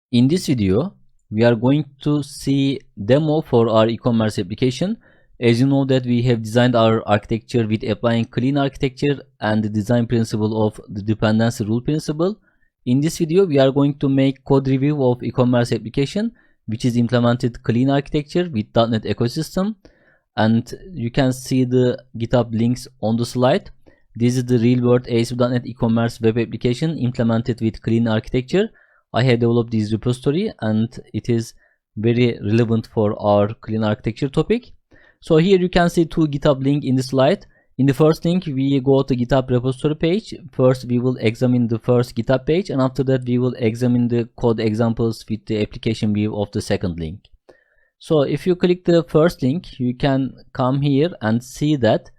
In this video, we are going to see demo for our e-commerce application. As you know that we have designed our architecture with applying clean architecture and the design principle of the dependency rule principle. In this video, we are going to make code review of e-commerce application which is implemented clean architecture with .NET ecosystem, and you can see the GitHub links on the slide. This is the real world ASP.NET e-commerce web application implemented with clean architecture. I have developed this repository and it is very relevant for our clean architecture topic. So here you can see two GitHub link in the slide. In the first link, we go to GitHub repository page. First, we will examine the first GitHub page, and after that, we will examine the code examples with the application view of the second link. So if you click the first link, you can come here and see that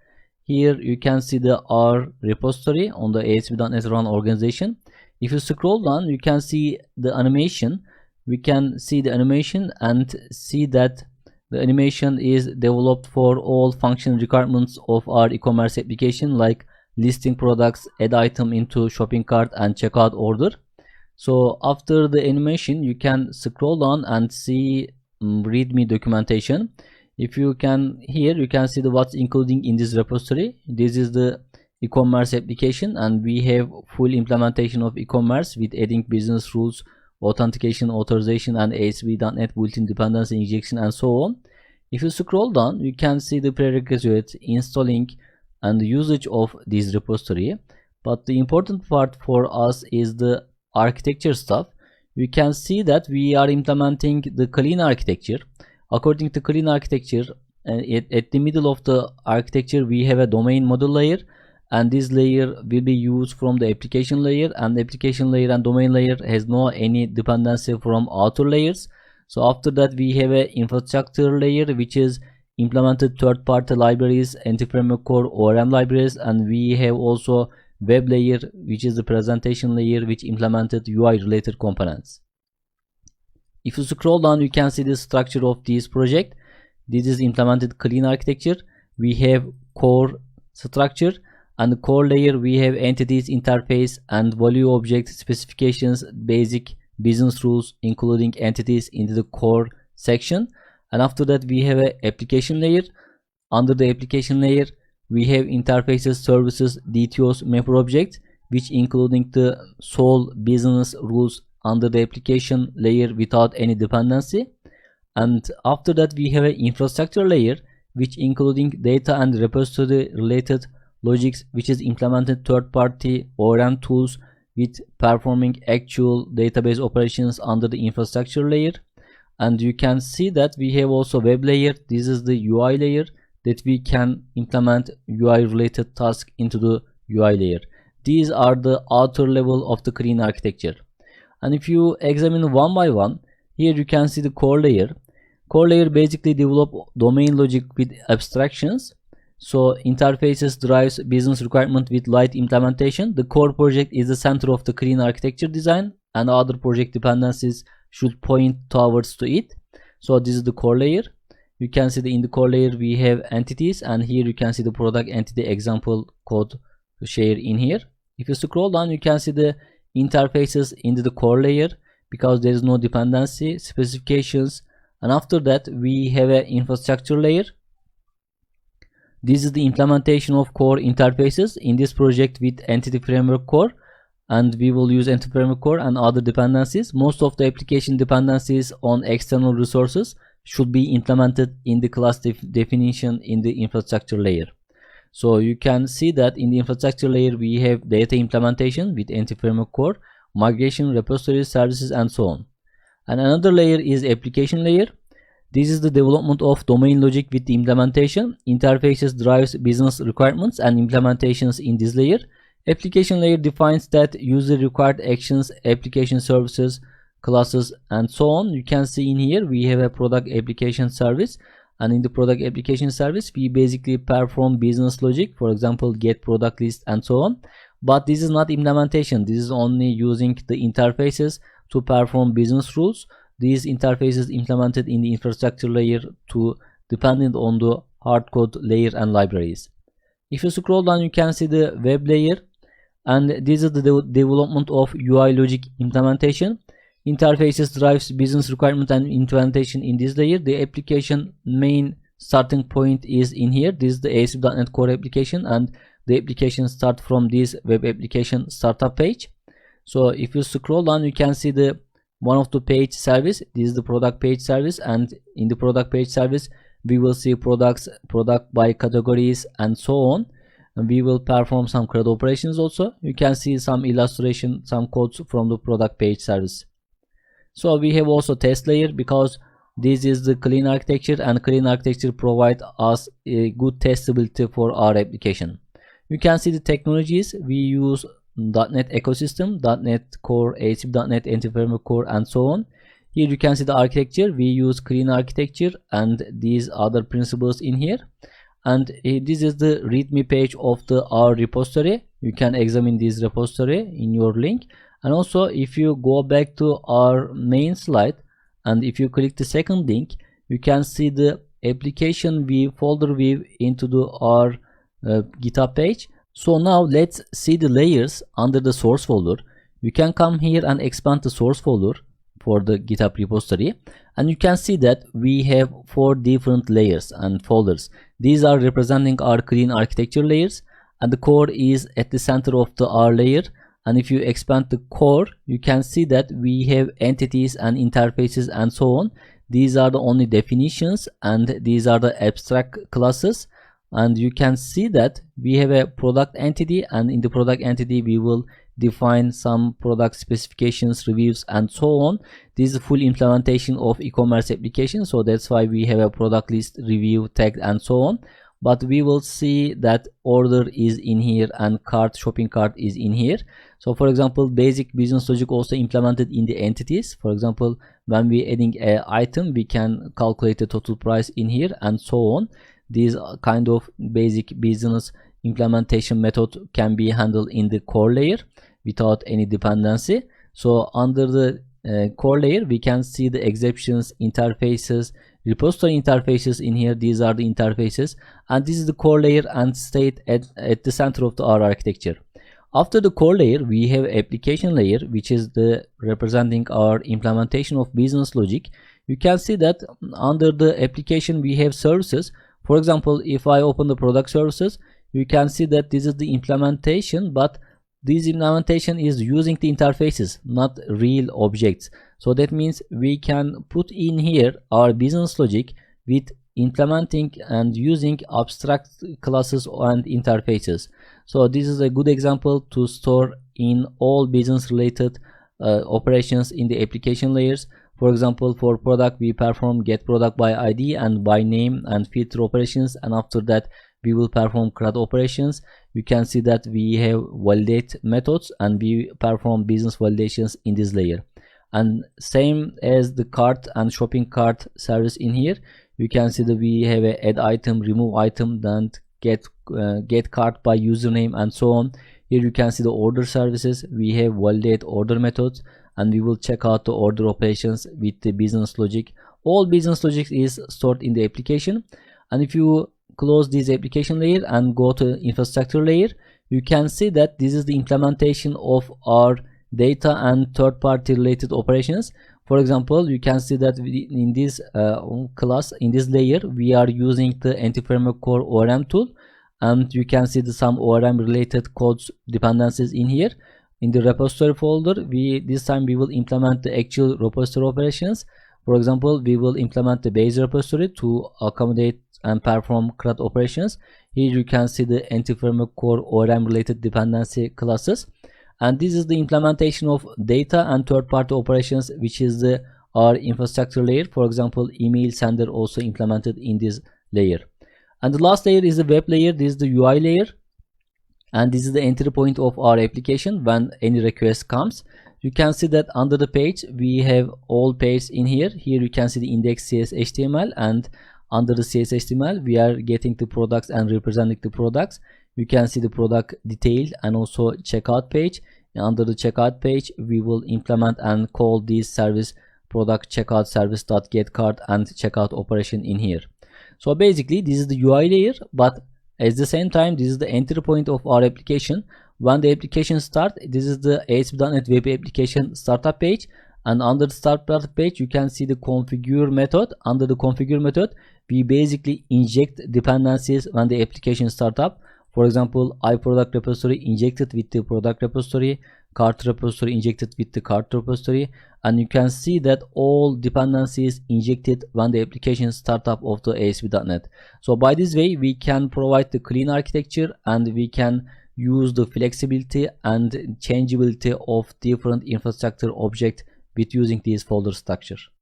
here you can see the R repository on the ASP.NET Run organization. If you scroll down, you can see the animation. We can see the animation and see that the animation is developed for all function requirements of our e-commerce application, like listing products, add item into shopping cart, and checkout order. So after the animation, you can scroll down and see readme documentation. If you can, here you can see the what's including in this repository. This is the e-commerce application, and we have full implementation of e-commerce with adding business rules, authentication, authorization, and ASP.NET built-in dependency injection, and so on. If you scroll down, you can see the prerequisites, installing, and usage of this repository. But the important part for us is the architecture stuff. You can see that we are implementing the clean architecture. According to clean architecture, at the middle of the architecture, we have a domain model layer, and this layer will be used from the application layer, and the application layer and domain layer has no any dependency from outer layers. So after that, we have a infrastructure layer which is implemented third-party libraries, anti-framework core, ORM libraries, and we have also web layer which is the presentation layer which implemented UI related components. If you scroll down, you can see the structure of this project. This is implemented clean architecture. We have core structure, and the core layer we have entities, interface, and value object specifications, basic business rules including entities into the core section. And after that, we have a application layer. Under the application layer, we have interfaces, services, DTOs, mapper object, which including the sole business rules under the application layer without any dependency. And after that, we have an infrastructure layer which including data and repository related logics, which is implemented third-party ORM tools with performing actual database operations under the infrastructure layer. And you can see that we have also web layer. This is the UI layer that we can implement UI related tasks into the UI layer. These are the outer level of the clean architecture. And if you examine one by one, here you can see the core layer. Core layer basically develop domain logic with abstractions. So interfaces drives business requirement with light implementation. The core project is the center of the clean architecture design, and other project dependencies should point towards to it. So this is the core layer. You can see that in the core layer we have entities, and here you can see the product entity example code to share in here. If you scroll down, you can see the interfaces into the core layer because there is no dependency, specifications, and after that we have an infrastructure layer. This is the implementation of core interfaces in this project with entity framework core, and we will use entity framework core and other dependencies. Most of the application dependencies on external resources should be implemented in the class definition in the infrastructure layer. So you can see that in the infrastructure layer we have data implementation with entity framework core, migration, repositories, services, and so on. And another layer is application layer. This is the development of domain logic with the implementation. Interfaces drives business requirements and implementations in this layer. Application layer defines that user required actions, application services, classes, and so on. You can see in here we have a product application service, and in the product application service we basically perform business logic, for example get product list and so on. But this is not implementation. This is only using the interfaces to perform business rules. These interfaces implemented in the infrastructure layer to dependent on the hardcode layer and libraries. If you scroll down, you can see the web layer, and this is the development of UI logic implementation. Interfaces drives business requirement and implementation in this layer. The application main starting point is in here. This is the ASP.NET Core application, and the application start from this web application startup page. So if you scroll down, you can see the one of the page service. This is the product page service, and in the product page service we will see products, product by categories, and so on. And we will perform some CRUD operations also. You can see some illustration, some codes from the product page service. So we have also test layer, because this is the clean architecture, and clean architecture provide us a good testability for our application. You can see the technologies. We use .NET ecosystem, .NET Core, ASP.NET, Anti-Framework Core, and so on. Here you can see the architecture. We use clean architecture and these other principles in here. And this is the readme page of our repository. You can examine this repository in your link. And also, if you go back to our main slide, and if you click the second link, you can see the application view, folder view into our GitHub page. So now let's see the layers under the source folder. You can come here and expand the source folder for the GitHub repository, and you can see that we have 4 different layers and folders. These are representing our clean architecture layers, and the core is at the center of our layer. And if you expand the core, you can see that we have entities and interfaces and so on. These are the only definitions, and these are the abstract classes. And you can see that we have a product entity, and in the product entity we will define some product specifications, reviews, and so on. This is full implementation of e-commerce application, so that's why we have a product list, review, tag, and so on. But we will see that order is in here and cart, shopping cart is in here. So for example, basic business logic also implemented in the entities. For example, when we adding an item, we can calculate the total price in here and so on. These kind of basic business implementation method can be handled in the core layer without any dependency. So under the core layer, we can see the exceptions, interfaces, repository interfaces in here. These are the interfaces, and this is the core layer and state at the center of our architecture. After the core layer, we have application layer, which is the representing our implementation of business logic. You can see that under the application we have services. For example, if I open the product services, you can see that this is the implementation, but this implementation is using the interfaces, not real objects. So that means we can put in here our business logic with implementing and using abstract classes and interfaces. So this is a good example to store in all business related operations in the application layers. For example, for product, we perform get product by ID and by name and filter operations, and after that we will perform CRUD operations. You can see that we have validate methods, and we perform business validations in this layer. And same as the cart and shopping cart service in here, you can see that we have a add item, remove item, then get cart by username, and so on. Here you can see the order services. We have validate order methods, and we will check out the order operations with the business logic. All business logic is stored in the application. And if you close this application layer and go to infrastructure layer, you can see that this is the implementation of our data and third-party related operations. For example, you can see that in this class, in this layer, we are using the Anti-Framework Core ORM tool, and you can see some ORM related codes dependencies in here. In the repository folder, this time we will implement the actual repository operations. For example, we will implement the base repository to accommodate and perform CRUD operations. Here you can see the Anti-Framework Core ORM related dependency classes. And this is the implementation of data and third-party operations, which is our infrastructure layer. For example, email sender also implemented in this layer. And the last layer is the web layer. This is the UI layer, and this is the entry point of our application when any request comes. You can see that under the page we have all pages in here. Here you can see the index CS.HTML, and under the CS.HTML we are getting the products and representing the products. You can see the product detail and also checkout page. And under the checkout page we will implement and call this service product checkout service.getCart and checkout operation in here. So basically this is the UI layer, but at the same time this is the entry point of our application. When the application starts, this is the ASP.NET Web Application startup page, And under the start path page, you can see the configure method. Under the configure method, we basically inject dependencies when the application start up. For example, iProduct repository injected with the product repository, cart repository injected with the cart repository, and you can see that all dependencies injected when the application startup of the ASP.NET. So by this way, we can provide the clean architecture, and we can use the flexibility and changeability of different infrastructure objects with using this folder structure.